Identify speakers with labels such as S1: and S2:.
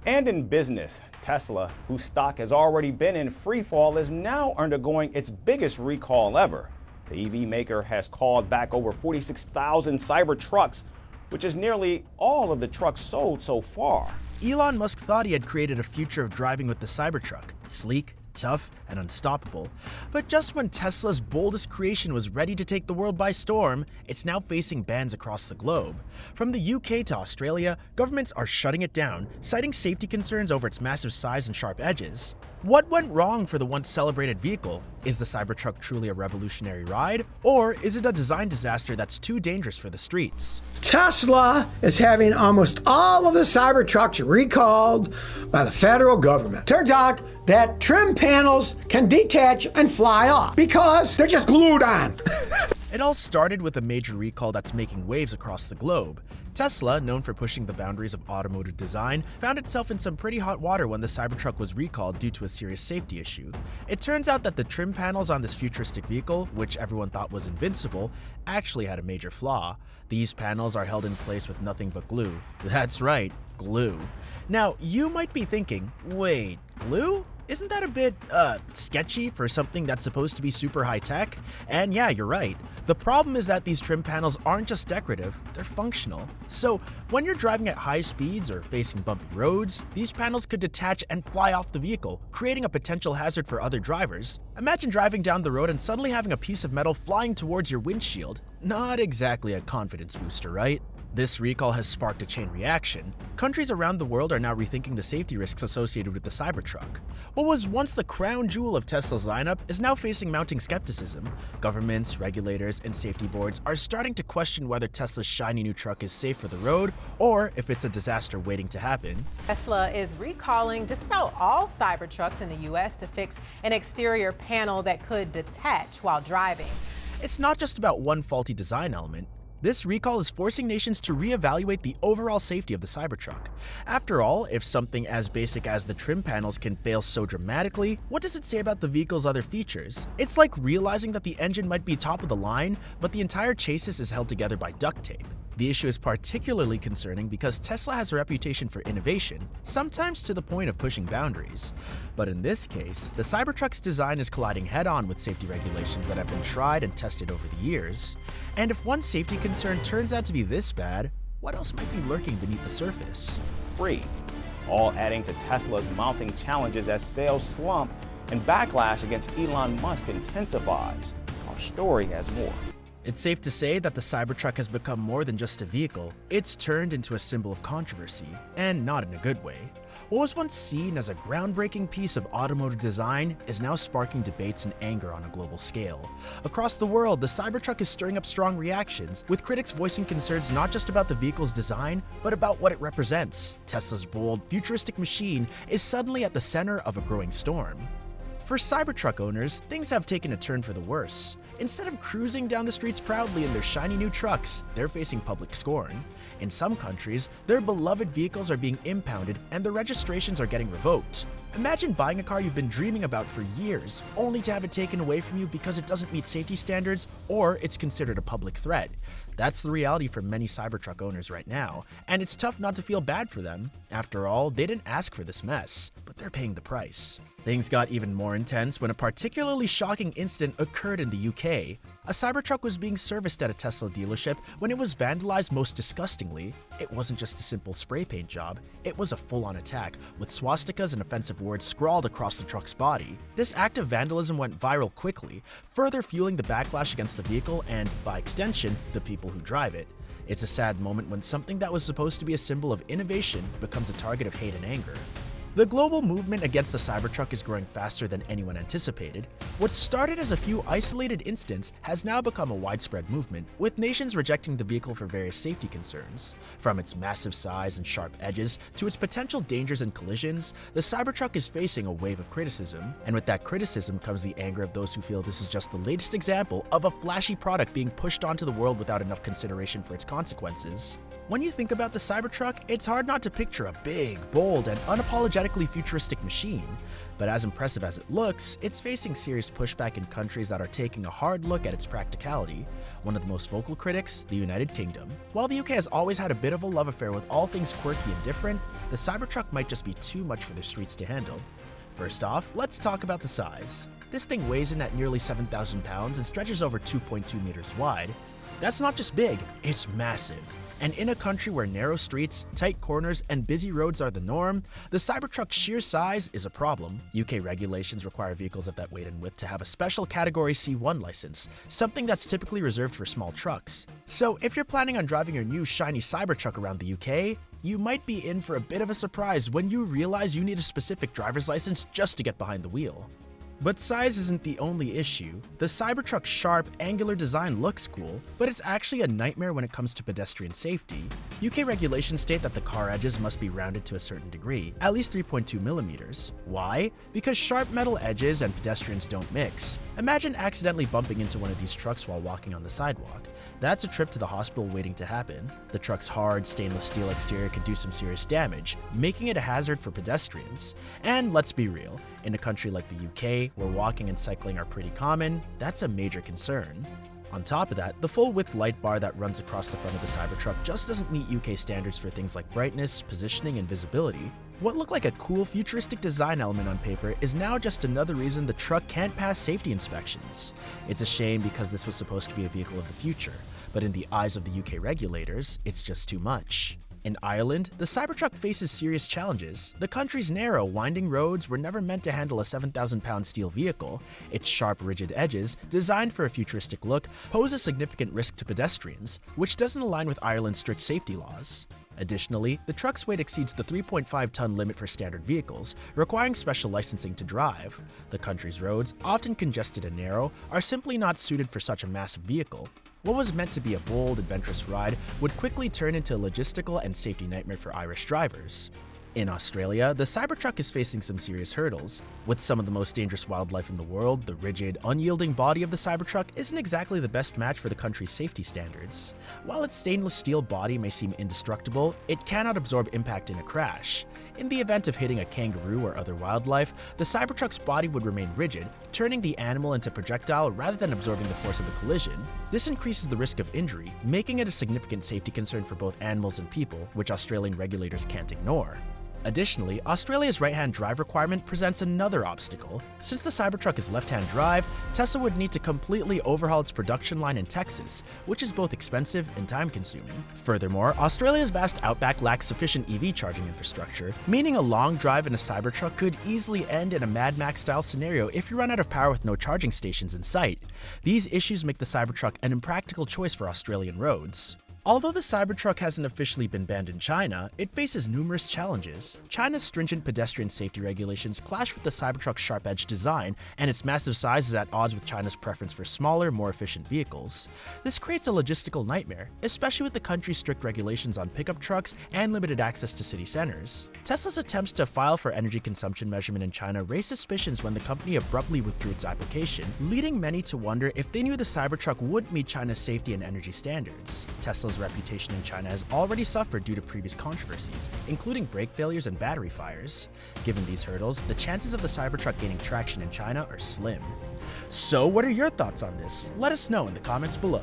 S1: And in business, Tesla, whose stock has already been in free fall, is now undergoing its biggest recall ever. The EV maker has called back over 46,000 Cybertrucks, which is nearly all of the trucks sold so far.
S2: Elon Musk thought he had created a future of driving with the Cybertruck, sleek, tough, and unstoppable. But just when Tesla's boldest creation was ready to take the world by storm, it's now facing bans across the globe. From the UK to Australia, governments are shutting it down, citing safety concerns over its massive size and sharp edges. What went wrong for the once celebrated vehicle? Is the Cybertruck truly a revolutionary ride, or is it a design disaster that's too dangerous for the streets?
S3: Tesla is having almost all of the Cybertrucks recalled by the federal government. Turns out that trim panels can detach and fly off because they're just glued on.
S2: It all started with a major recall that's making waves across the globe. Tesla, known for pushing the boundaries of automotive design, found itself in some pretty hot water when the Cybertruck was recalled due to a serious safety issue. It turns out that the trim panels on this futuristic vehicle, which everyone thought was invincible, actually had a major flaw. These panels are held in place with nothing but glue. That's right, glue. Now, you might be thinking, wait, glue? Isn't that a bit, sketchy for something that's supposed to be super high-tech? And yeah, you're right. The problem is that these trim panels aren't just decorative, they're functional. So when you're driving at high speeds or facing bumpy roads, these panels could detach and fly off the vehicle, creating a potential hazard for other drivers. Imagine driving down the road and suddenly having a piece of metal flying towards your windshield. Not exactly a confidence booster, right? This recall has sparked a chain reaction. Countries around the world are now rethinking the safety risks associated with the Cybertruck. What was once the crown jewel of Tesla's lineup is now facing mounting skepticism. Governments, regulators, and safety boards are starting to question whether Tesla's shiny new truck is safe for the road or if it's a disaster waiting to happen.
S4: Tesla is recalling just about all Cybertrucks in the US to fix an exterior panel that could detach while driving.
S2: It's not just about one faulty design element. This recall is forcing nations to reevaluate the overall safety of the Cybertruck. After all, if something as basic as the trim panels can fail so dramatically, what does it say about the vehicle's other features? It's like realizing that the engine might be top of the line, but the entire chassis is held together by duct tape. The issue is particularly concerning because Tesla has a reputation for innovation, sometimes to the point of pushing boundaries. But in this case, the Cybertruck's design is colliding head-on with safety regulations that have been tried and tested over the years. And if one safety concern turns out to be this bad, what else might be lurking beneath the surface?
S1: Free, all adding to Tesla's mounting challenges as sales slump and backlash against Elon Musk intensifies. Our story has more.
S2: It's safe to say that the Cybertruck has become more than just a vehicle. It's turned into a symbol of controversy, and not in a good way. What was once seen as a groundbreaking piece of automotive design is now sparking debates and anger on a global scale. Across the world, the Cybertruck is stirring up strong reactions, with critics voicing concerns not just about the vehicle's design, but about what it represents. Tesla's bold, futuristic machine is suddenly at the center of a growing storm. For Cybertruck owners, things have taken a turn for the worse. Instead of cruising down the streets proudly in their shiny new trucks, they're facing public scorn. In some countries, their beloved vehicles are being impounded and their registrations are getting revoked. Imagine buying a car you've been dreaming about for years, only to have it taken away from you because it doesn't meet safety standards or it's considered a public threat. That's the reality for many Cybertruck owners right now, and it's tough not to feel bad for them. After all, they didn't ask for this mess, but they're paying the price. Things got even more intense when a particularly shocking incident occurred in the UK. A Cybertruck was being serviced at a Tesla dealership when it was vandalized most disgustingly. It wasn't just a simple spray paint job, it was a full-on attack, with swastikas and offensive words scrawled across the truck's body. This act of vandalism went viral quickly, further fueling the backlash against the vehicle and, by extension, the people who drive it. It's a sad moment when something that was supposed to be a symbol of innovation becomes a target of hate and anger. The global movement against the Cybertruck is growing faster than anyone anticipated. What started as a few isolated incidents has now become a widespread movement, with nations rejecting the vehicle for various safety concerns. From its massive size and sharp edges to its potential dangers and collisions, the Cybertruck is facing a wave of criticism. And with that criticism comes the anger of those who feel this is just the latest example of a flashy product being pushed onto the world without enough consideration for its consequences. When you think about the Cybertruck, it's hard not to picture a big, bold, and unapologetic unapologetically futuristic machine. But as impressive as it looks, it's facing serious pushback in countries that are taking a hard look at its practicality. One of the most vocal critics, the United Kingdom. While the UK has always had a bit of a love affair with all things quirky and different, the Cybertruck might just be too much for their streets to handle. First off, let's talk about the size. This thing weighs in at nearly 7,000 pounds and stretches over 2.2 meters wide. That's not just big, it's massive. And in a country where narrow streets, tight corners, and busy roads are the norm, the Cybertruck's sheer size is a problem. UK regulations require vehicles of that weight and width to have a special Category C1 license, something that's typically reserved for small trucks. So if you're planning on driving your new shiny Cybertruck around the UK, you might be in for a bit of a surprise when you realize you need a specific driver's license just to get behind the wheel. But size isn't the only issue. The Cybertruck's sharp, angular design looks cool, but it's actually a nightmare when it comes to pedestrian safety. UK regulations state that the car edges must be rounded to a certain degree, at least 3.2 millimeters. Why? Because sharp metal edges and pedestrians don't mix. Imagine accidentally bumping into one of these trucks while walking on the sidewalk. That's a trip to the hospital waiting to happen. The truck's hard, stainless steel exterior could do some serious damage, making it a hazard for pedestrians. And let's be real, in a country like the UK, where walking and cycling are pretty common, that's a major concern. On top of that, the full-width light bar that runs across the front of the Cybertruck just doesn't meet UK standards for things like brightness, positioning, and visibility. What looked like a cool futuristic design element on paper is now just another reason the truck can't pass safety inspections. It's a shame because this was supposed to be a vehicle of the future, but in the eyes of the UK regulators, it's just too much. In Ireland, the Cybertruck faces serious challenges. The country's narrow, winding roads were never meant to handle a 7,000-pound steel vehicle. Its sharp, rigid edges, designed for a futuristic look, pose a significant risk to pedestrians, which doesn't align with Ireland's strict safety laws. Additionally, the truck's weight exceeds the 3.5-ton limit for standard vehicles, requiring special licensing to drive. The country's roads, often congested and narrow, are simply not suited for such a massive vehicle. What was meant to be a bold, adventurous ride would quickly turn into a logistical and safety nightmare for Irish drivers. In Australia, the Cybertruck is facing some serious hurdles. With some of the most dangerous wildlife in the world, the rigid, unyielding body of the Cybertruck isn't exactly the best match for the country's safety standards. While its stainless steel body may seem indestructible, it cannot absorb impact in a crash. In the event of hitting a kangaroo or other wildlife, the Cybertruck's body would remain rigid, turning the animal into a projectile rather than absorbing the force of the collision. This increases the risk of injury, making it a significant safety concern for both animals and people, which Australian regulators can't ignore. Additionally, Australia's right-hand drive requirement presents another obstacle. Since the Cybertruck is left-hand drive, Tesla would need to completely overhaul its production line in Texas, which is both expensive and time-consuming. Furthermore, Australia's vast outback lacks sufficient EV charging infrastructure, meaning a long drive in a Cybertruck could easily end in a Mad Max-style scenario if you run out of power with no charging stations in sight. These issues make the Cybertruck an impractical choice for Australian roads. Although the Cybertruck hasn't officially been banned in China, it faces numerous challenges. China's stringent pedestrian safety regulations clash with the Cybertruck's sharp-edged design, and its massive size is at odds with China's preference for smaller, more efficient vehicles. This creates a logistical nightmare, especially with the country's strict regulations on pickup trucks and limited access to city centers. Tesla's attempts to file for energy consumption measurement in China raised suspicions when the company abruptly withdrew its application, leading many to wonder if they knew the Cybertruck wouldn't meet China's safety and energy standards. Tesla's reputation in China has already suffered due to previous controversies, including brake failures and battery fires. Given these hurdles, the chances of the Cybertruck gaining traction in China are slim. So what are your thoughts on this? Let us know in the comments below.